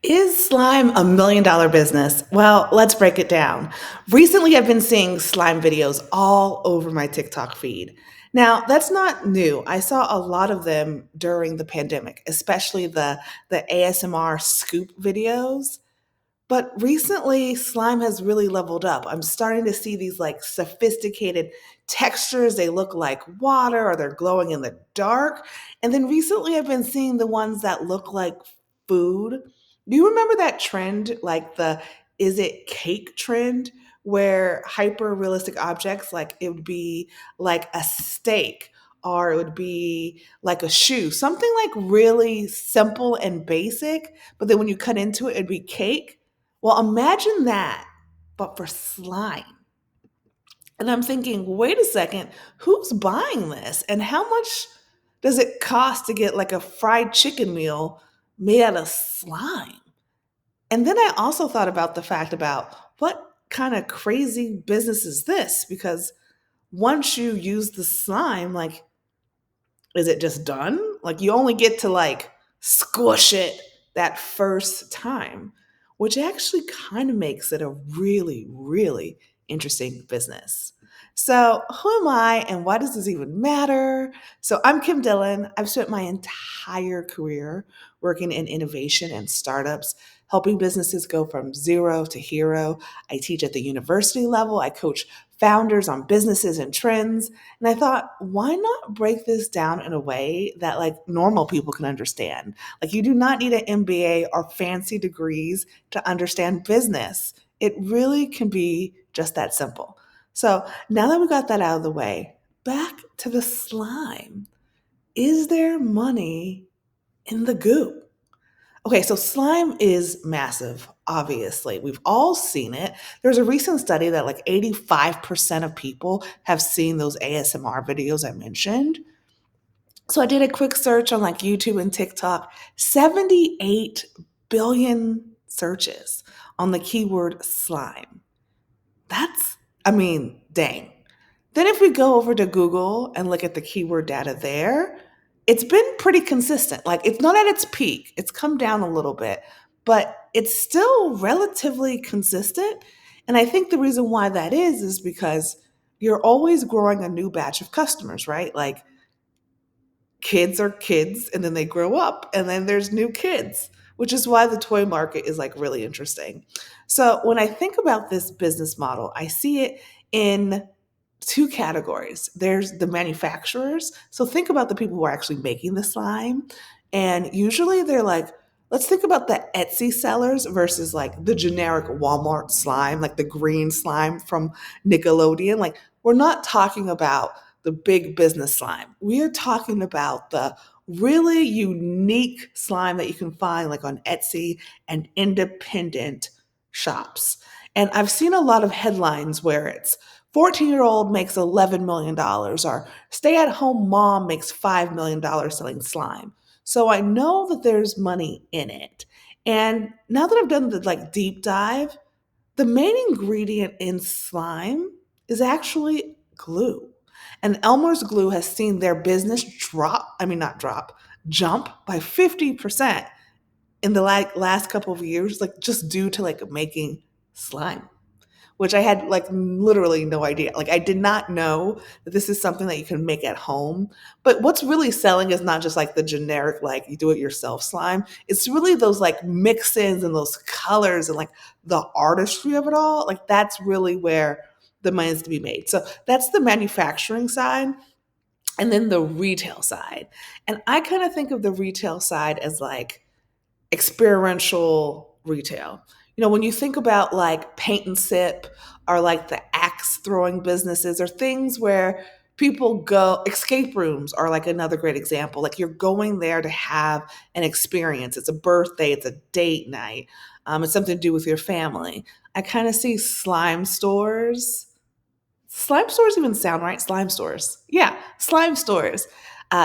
Is slime $1 million business? Well, let's break it down. Recently, I've been seeing slime videos all over my TikTok feed. Now, that's not new. I saw a lot of them during the pandemic, especially the ASMR scoop videos. But recently, slime has really leveled up. I'm starting to see these like sophisticated textures. They look like water or they're glowing in the dark. And then recently, I've been seeing the ones that look like food. Do you remember that trend, like the is it cake trend, where hyper realistic objects, like it would be like a steak or it would be like a shoe, something like really simple and basic, but then when you cut into it, it'd be cake. Well, imagine that, but for slime. And I'm thinking, wait a second, who's buying this? And how much does it cost to get like a fried chicken meal made out of slime? And then I also thought about the fact about what kind of crazy business is this? Because once you use the slime, like, is it just done? Like, you only get to like squish it that first time, which actually kind of makes it a really, really interesting business. So, who am I and why does this even matter? So, I'm Kim Dillon. I've spent my entire career working in innovation and startups, helping businesses go from zero to hero. I teach at the university level, I coach founders on businesses and trends. And I thought, why not break this down in a way that like normal people can understand? Like you do not need an MBA or fancy degrees to understand business. It really can be just that simple. So now that we got that out of the way, back to the slime. Is there money in the goo? Okay, so slime is massive, obviously. We've all seen it. There's a recent study that like 85% of people have seen those ASMR videos I mentioned. So I did a quick search on like YouTube and TikTok, 78 billion searches on the keyword slime. That's, I mean, dang. Then if we go over to Google and look at the keyword data there, it's been pretty consistent. Like it's not at its peak. It's come down a little bit, but it's still relatively consistent. And I think the reason why that is because you're always growing a new batch of customers, right? Like kids are kids and then they grow up and then there's new kids, which is why the toy market is like really interesting. So when I think about this business model, I see it in two categories. There's the manufacturers. So think about the people who are actually making the slime. And usually they're like, let's think about the Etsy sellers versus like the generic Walmart slime, like the green slime from Nickelodeon. Like, we're not talking about the big business slime. We are talking about the really unique slime that you can find like on Etsy and independent shops. And I've seen a lot of headlines where it's 14-year-old makes $11 million or stay at home mom makes $5 million selling slime. So I know that there's money in it. And now that I've done the like deep dive, the main ingredient in slime is actually glue. And Elmer's Glue has seen their business not drop, jump by 50% in the like last couple of years, like just due to like making slime, which I had like literally no idea. Like I did not know that this is something that you can make at home. But what's really selling is not just like the generic, like you do it yourself slime. It's really those like mix-ins and those colors and like the artistry of it all. Like that's really where the money is to be made. So that's the manufacturing side. And then the retail side. And I kind of think of the retail side as like experiential retail. You know, when you think about like paint and sip or like the axe throwing businesses or things where people go, escape rooms are like another great example. Like you're going there to have an experience. It's a birthday, it's a date night, it's something to do with your family. I kind of see slime stores. Slime stores even sound right? Slime stores. Yeah, slime stores.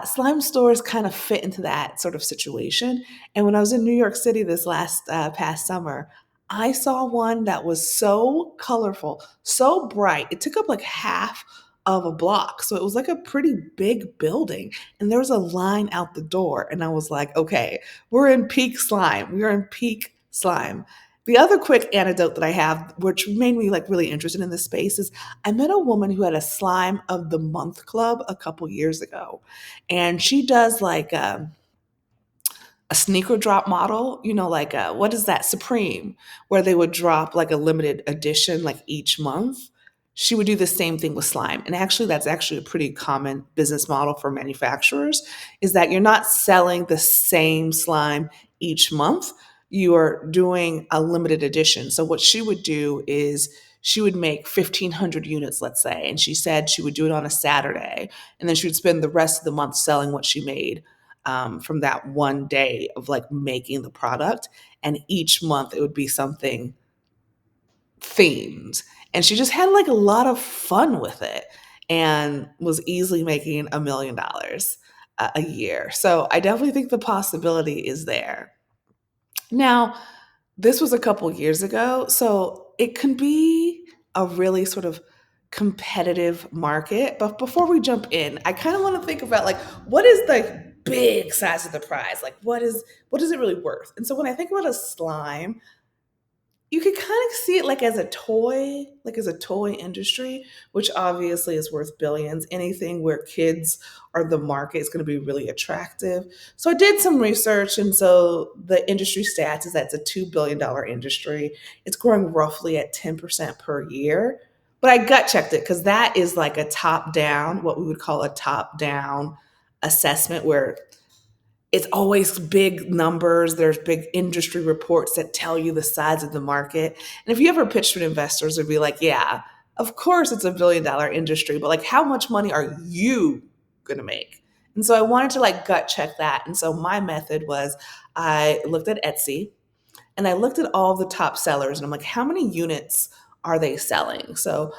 Slime stores kind of fit into that sort of situation. And when I was in New York City this last past summer, I saw one that was so colorful, so bright. It took up like half of a block. So it was like a pretty big building. And there was a line out the door. And I was like, okay, we're in peak slime. We're in peak slime. The other quick anecdote that I have, which made me like really interested in this space, is I met a woman who had a slime of the month club a couple years ago, and she does like a sneaker drop model, like what is that, Supreme, where they would drop like a limited edition like each month. She would do the same thing with slime. And actually, that's actually a pretty common business model for manufacturers, is that you're not selling the same slime each month. You are doing a limited edition. So what she would do is she would make 1,500 units, let's say, and she said she would do it on a Saturday, and then she would spend the rest of the month selling what she made from that one day of like making the product. And each month it would be something themed. And she just had like a lot of fun with it and was easily making $1 million a year. So I definitely think the possibility is there. Now, this was a couple years ago, so it can be a really sort of competitive market. But before we jump in, I kind of want to think about like what is the big size of the prize? Like what is it really worth? And so when I think about a slime, you could kind of see it like as a toy industry, which obviously is worth billions. Anything where kids are the market is going to be really attractive. So I did some research, and so the industry stats is that it's a $2 billion industry. It's growing roughly at 10% per year. But I gut checked it because that is like a top down, what we would call a top down assessment, where it's always big numbers. There's big industry reports that tell you the size of the market. And if you ever pitch to investors, it'd be like, yeah, of course it's $1 billion industry, but like how much money are you gonna make? And so I wanted to like gut check that. And so my method was I looked at Etsy and I looked at all the top sellers and I'm like, how many units are they selling? So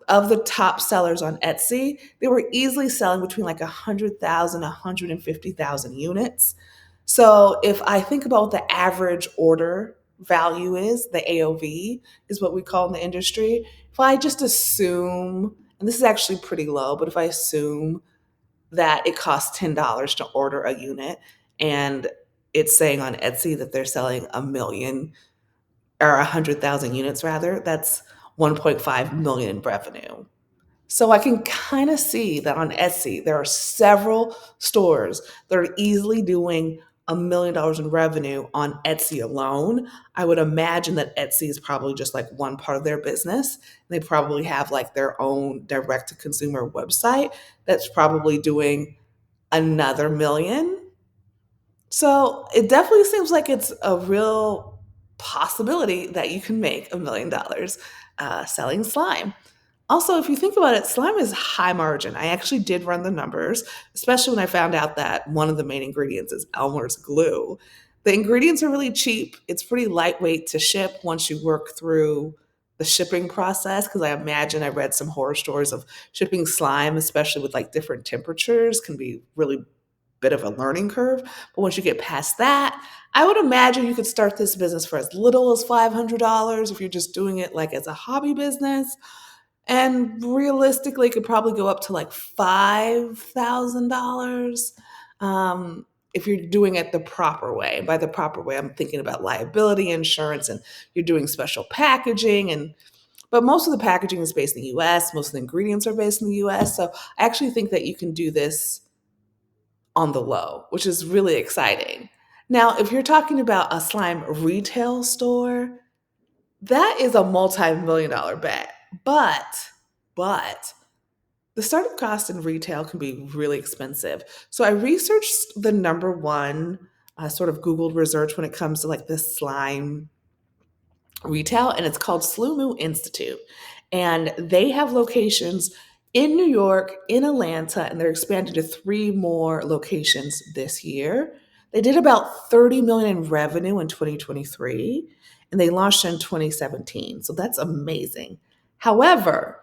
of the top sellers on Etsy, they were easily selling between like 100,000, 150,000 units. So if I think about what the average order value is, the AOV is what we call in the industry. If I just assume, and this is actually pretty low, but if I assume that it costs $10 to order a unit and it's saying on Etsy that they're selling a million or 100,000 units rather, that's 1.5 million in revenue. So I can kind of see that on Etsy, there are several stores that are easily doing $1 million in revenue on Etsy alone. I would imagine that Etsy is probably just like one part of their business. They probably have like their own direct to consumer website that's probably doing another million. So it definitely seems like it's a real possibility that you can make $1 million selling slime. Also, if you think about it, slime is high margin. I actually did run the numbers, especially when I found out that one of the main ingredients is Elmer's glue. The ingredients are really cheap. It's pretty lightweight to ship once you work through the shipping process. Because I imagine I read some horror stories of shipping slime, especially with like different temperatures, can be really bit of a learning curve. But once you get past that, I would imagine you could start this business for as little as $500 if you're just doing it like as a hobby business. And realistically, it could probably go up to like $5,000 if you're doing it the proper way. By the proper way, I'm thinking about liability insurance and you're doing special packaging. But most of the packaging is based in the US, most of the ingredients are based in the US. So I actually think that you can do this on the low, which is really exciting. Now, if you're talking about a slime retail store, that is a multi-million dollar bet. But the startup cost in retail can be really expensive. So I researched the number one sort of Googled research when it comes to like this slime retail, and it's called Slumu Institute. And they have locations in New York, in Atlanta, and they're expanding to three more locations this year. They did about 30 million in revenue in 2023, and they launched in 2017. So that's amazing. However,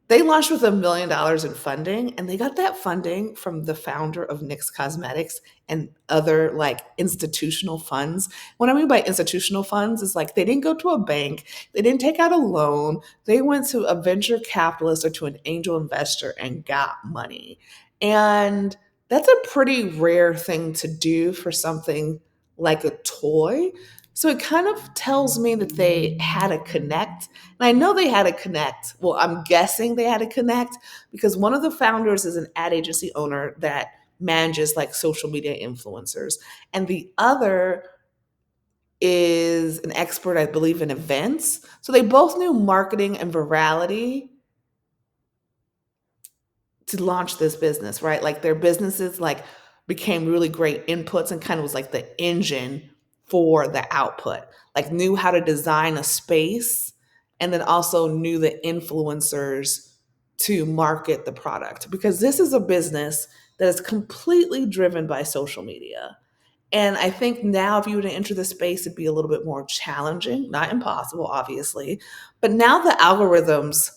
they launched with $1 million in funding, and they got that funding from the founder of NYX Cosmetics and other like institutional funds. What I mean by institutional funds is like they didn't go to a bank, they didn't take out a loan, they went to a venture capitalist or to an angel investor and got money. And that's a pretty rare thing to do for something like a toy. So it kind of tells me that they had a connect. And I know they had a connect. Well, I'm guessing they had a connect because one of the founders is an ad agency owner that manages like social media influencers. And the other is an expert, I believe, in events. So they both knew marketing and virality to launch this business, right? Like their businesses like became really great inputs and kind of was like the engine for the output. Like knew how to design a space and then also knew the influencers to market the product because this is a business that is completely driven by social media. And I think now, if you were to enter the space, it'd be a little bit more challenging, not impossible, obviously. But now the algorithms,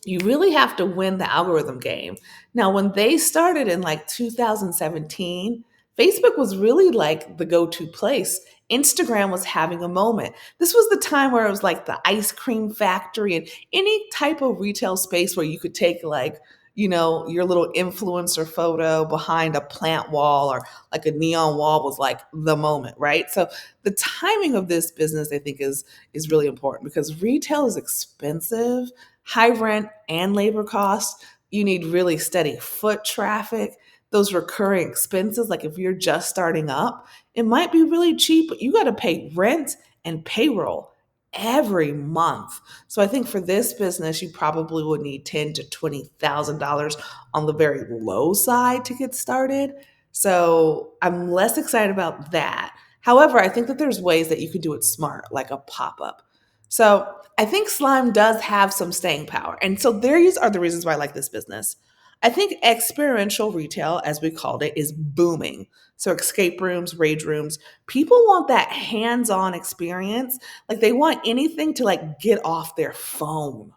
you really have to win the algorithm game. Now, when they started in like 2017, Facebook was really like the go to place. Instagram was having a moment. This was the time where it was like the ice cream factory and any type of retail space where you could take like, your little influencer photo behind a plant wall or like a neon wall was like the moment, right? So the timing of this business, I think, is really important because retail is expensive, high rent and labor costs. You need really steady foot traffic, those recurring expenses. Like if you're just starting up, it might be really cheap, but you got to pay rent and payroll every month. So I think for this business, you probably would need $10 to $20,000 on the very low side to get started. So I'm less excited about that. However, I think that there's ways that you could do it smart, like a pop up. So I think slime does have some staying power. And so these are the reasons why I like this business. I think experiential retail, as we called it, is booming. So escape rooms, rage rooms, people want that hands-on experience. Like they want anything to like get off their phone.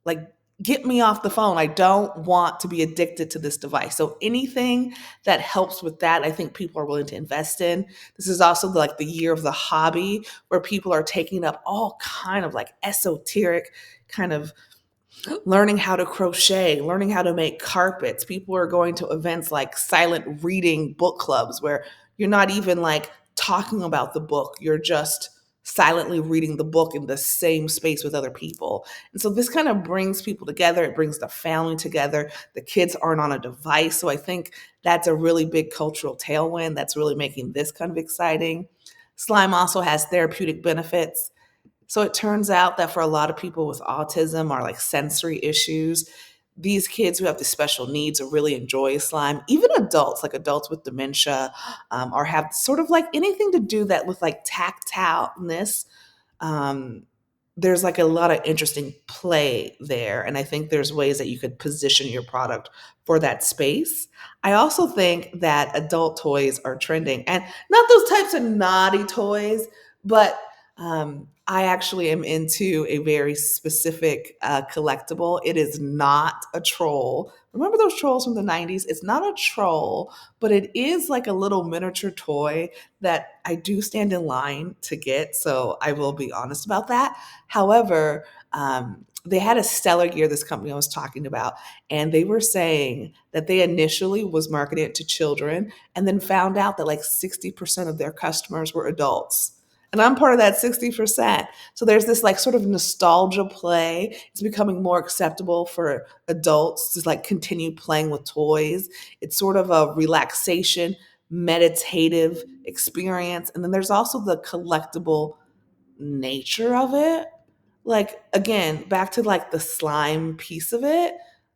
Like get me off the phone. I don't want to be addicted to this device. So anything that helps with that, I think people are willing to invest in. This is also like the year of the hobby where people are taking up all kind of like esoteric kind of learning how to crochet, learning how to make carpets. People are going to events like silent reading book clubs where you're not even like talking about the book, you're just silently reading the book in the same space with other people. And so this kind of brings people together, it brings the family together. The kids aren't on a device. So I think that's a really big cultural tailwind that's really making this kind of exciting. Slime also has therapeutic benefits. So it turns out that for a lot of people with autism or like sensory issues, these kids who have the special needs really enjoy slime. Even adults, like adults with dementia, or have sort of like anything to do that with like tactileness, um, there's like a lot of interesting play there. And I think there's ways that you could position your product for that space. I also think that adult toys are trending and not those types of naughty toys, but I actually am into a very specific collectible. It is not a troll. Remember those trolls from the 90s? It's not a troll, but it is like a little miniature toy that I do stand in line to get. So I will be honest about that. However, they had a stellar year, this company I was talking about, and they were saying that they initially was marketing it to children and then found out that like 60% of their customers were adults. And I'm part of that 60%. So there's this like sort of nostalgia play. It's becoming more acceptable for adults to like continue playing with toys. It's sort of a relaxation, meditative experience. And then there's also the collectible nature of it. Like again, back to like the slime piece of it,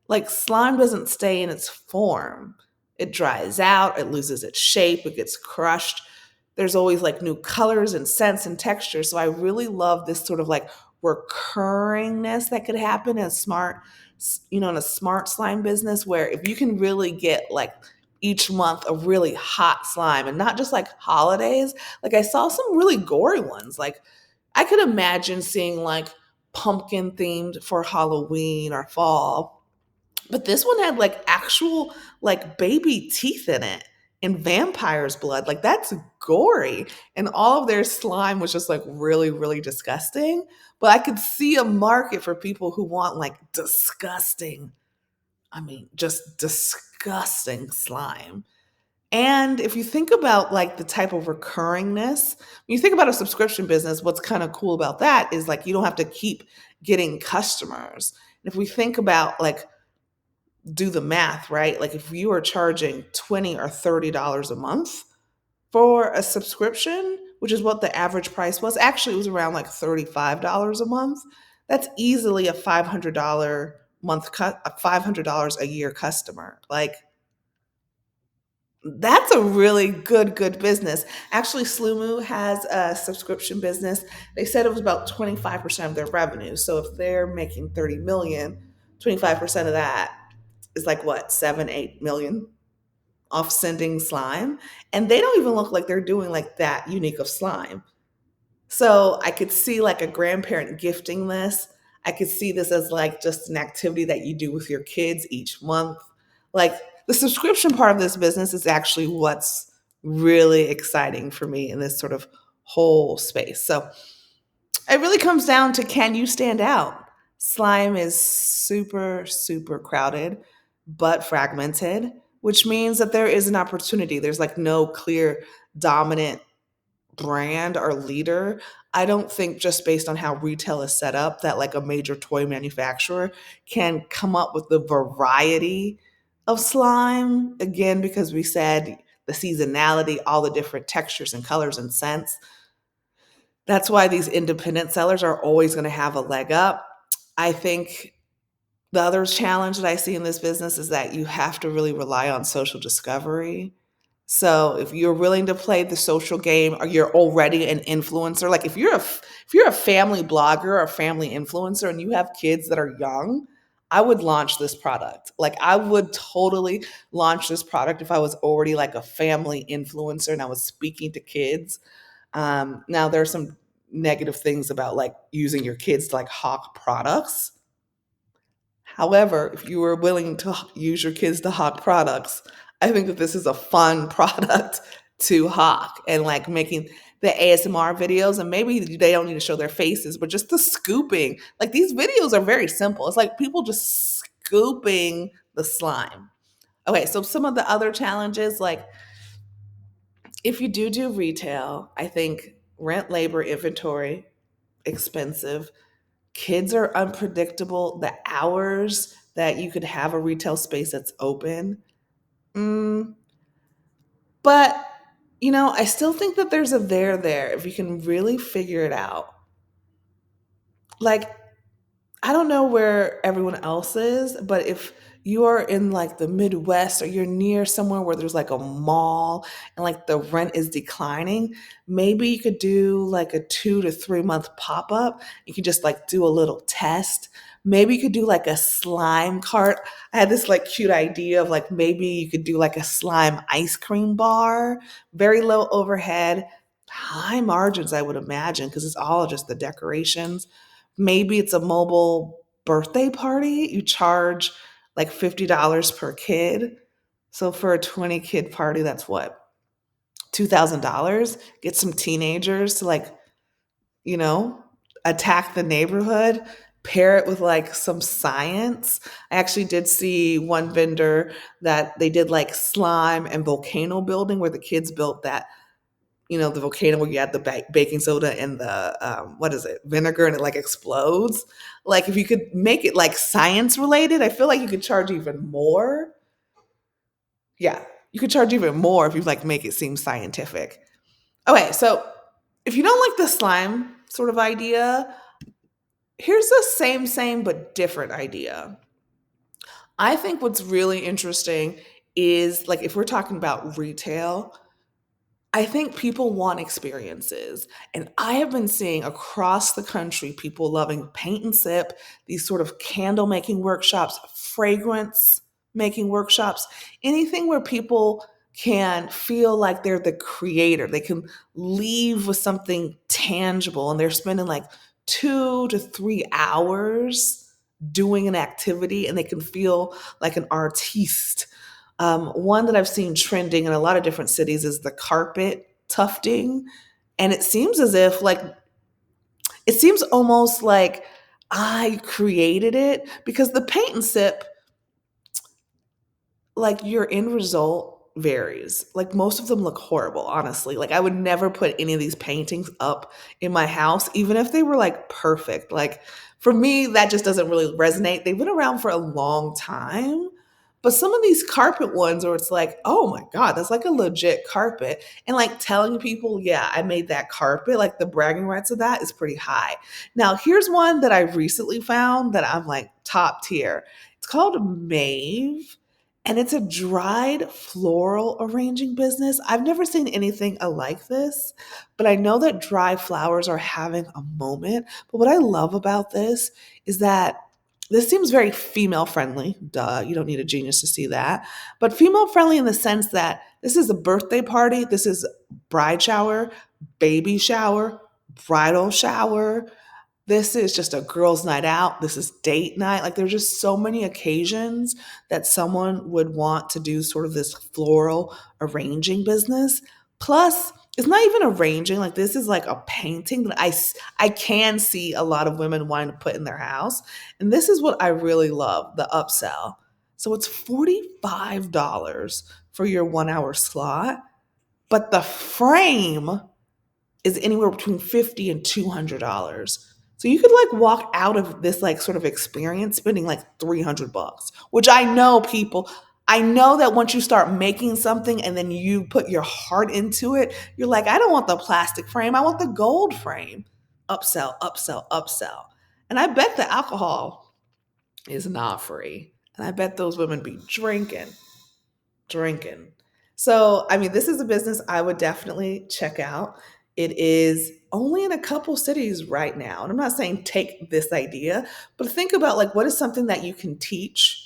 like slime doesn't stay in its form. It dries out, it loses its shape, it gets crushed. There's always like new colors and scents and textures. So I really love this sort of like recurringness that could happen in a smart, in a smart slime business where if you can really get like each month a really hot slime and not just like holidays, like I saw some really gory ones. Like I could imagine seeing like pumpkin themed for Halloween or fall, but this one had like actual like baby teeth in it and vampire's blood. Like that's gory. And all of their slime was just like really, really disgusting. But I could see a market for people who want like disgusting, I mean, just disgusting slime. And if you think about like the type of recurringness, when you think about a subscription business, what's kind of cool about that is like you don't have to keep getting customers. And if we think about like do the math, right? Like if you are charging 20 or $30 a month for a subscription, which is what the average price was, actually it was around like $35 a month. That's easily a $500 month cut, a $500 a year customer. Like that's a really good business. Actually, Slumu has a subscription business. They said it was about 25% of their revenue. So if they're making 30 million, 25% of that is like what, 7, 8 million off sending slime. And they don't even look like they're doing like that unique of slime. So I could see like a grandparent gifting this. I could see this as like just an activity that you do with your kids each month. Like the subscription part of this business is actually what's really exciting for me in this sort of whole space. So it really comes down to can you stand out? Slime is super crowded, but fragmented, which means that there is an opportunity. There's like no clear dominant brand or leader. I don't think just based on how retail is set up that like a major toy manufacturer can come up with the variety of slime. Again, because we said the seasonality, all the different textures and colors and scents. That's why these independent sellers are always going to have a leg up. I think the other challenge that I see in this business is that you have to really rely on social discovery. So if you're willing to play the social game or you're already an influencer, like if you're a family blogger or a family influencer and you have kids that are young, I would launch this product. Like I would totally launch this product if I was already like a family influencer and I was speaking to kids. Now there's some negative things about like using your kids to like hawk products. However, if you were willing to use your kids to hawk products, I think that this is a fun product to hawk and like making the ASMR videos. And maybe they don't need to show their faces, but just the scooping. Like these videos are very simple. It's like people just scooping the slime. Okay, so some of the other challenges, like if you do retail, I think rent, labor, inventory, expensive. Kids are unpredictable. The hours that you could have a retail space that's open. Mm, but, I still think that there's a there if you can really figure it out. Like, I don't know where everyone else is, but if you are in like the Midwest or you're near somewhere where there's like a mall and like the rent is declining, maybe you could do like a 2 to 3 month pop up. You could just like do a little test. Maybe you could do like a slime cart. I had this like cute idea of like maybe you could do like a slime ice cream bar, very low overhead, high margins, I would imagine, because it's all just the decorations. Maybe it's a mobile birthday party. You charge like $50 per kid. So for a 20 kid party, that's what? $2,000. Get some teenagers to like, you know, attack the neighborhood, pair it with like some science. I actually did see one vendor that they did like slime and volcano building where the kids built that, the volcano where you add the baking soda and the what is it, vinegar, and it like explodes. Like if you could make it like science related, I feel like you could charge even more. Yeah, you could charge even more if you like make it seem scientific. Okay, so if you don't like the slime sort of idea, here's the same but different idea. I think what's really interesting is like if we're talking about retail, I think people want experiences. And I have been seeing across the country people loving paint and sip, these sort of candle making workshops, fragrance making workshops, anything where people can feel like they're the creator. They can leave with something tangible and they're spending like 2 to 3 hours doing an activity and they can feel like an artiste. One that I've seen trending in a lot of different cities is the carpet tufting. And it seems almost like I created it because the paint and sip, like your end result varies. Like most of them look horrible, honestly. Like I would never put any of these paintings up in my house, even if they were like perfect. Like for me, that just doesn't really resonate. They've been around for a long time. But some of these carpet ones where it's like, oh my God, that's like a legit carpet. And like telling people, yeah, I made that carpet, like the bragging rights of that is pretty high. Now, here's one that I recently found that I'm like top tier. It's called Mave, and it's a dried floral arranging business. I've never seen anything alike this, but I know that dry flowers are having a moment. But what I love about this is that this seems very female friendly. Duh, you don't need a genius to see that. But female friendly in the sense that this is a birthday party, this is bride shower, baby shower, bridal shower, this is just a girls' night out. This is date night. Like there's just so many occasions that someone would want to do sort of this floral arranging business. Plus, it's not even arranging. Like this is like a painting that I can see a lot of women wanting to put in their house. And this is what I really love, the upsell. So it's $45 for your 1 hour slot, but the frame is anywhere between 50 and $200. So you could like walk out of this like sort of experience spending like $300, which I know that once you start making something and then you put your heart into it, you're like, I don't want the plastic frame, I want the gold frame. Upsell, upsell, upsell. And I bet the alcohol is not free. And I bet those women be drinking. So, I mean, this is a business I would definitely check out. It is only in a couple cities right now. And I'm not saying take this idea, but think about like what is something that you can teach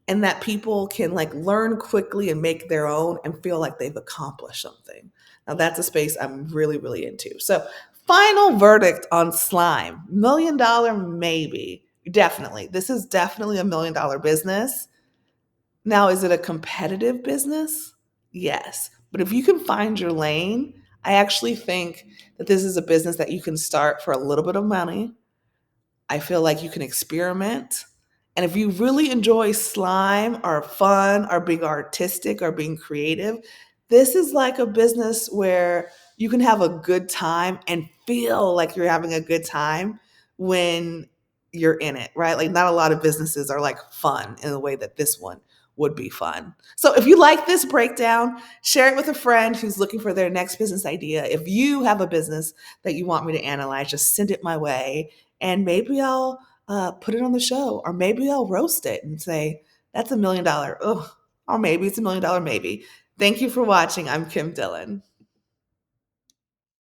and that people can like learn quickly and make their own and feel like they've accomplished something. Now, that's a space I'm really, really into. So, final verdict on slime $1 million, maybe. Definitely. This is definitely a $1 million business. Now, is it a competitive business? Yes. But if you can find your lane, I actually think that this is a business that you can start for a little bit of money. I feel like you can experiment. And if you really enjoy slime or fun or being artistic or being creative, this is like a business where you can have a good time and feel like you're having a good time when you're in it, right? Like, not a lot of businesses are like fun in the way that this one would be fun. So, if you like this breakdown, share it with a friend who's looking for their next business idea. If you have a business that you want me to analyze, just send it my way and maybe I'll put it on the show, or maybe I'll roast it and say, that's $1 million. Ugh. Or maybe it's $1 million, maybe. Thank you for watching. I'm Kim Dillon.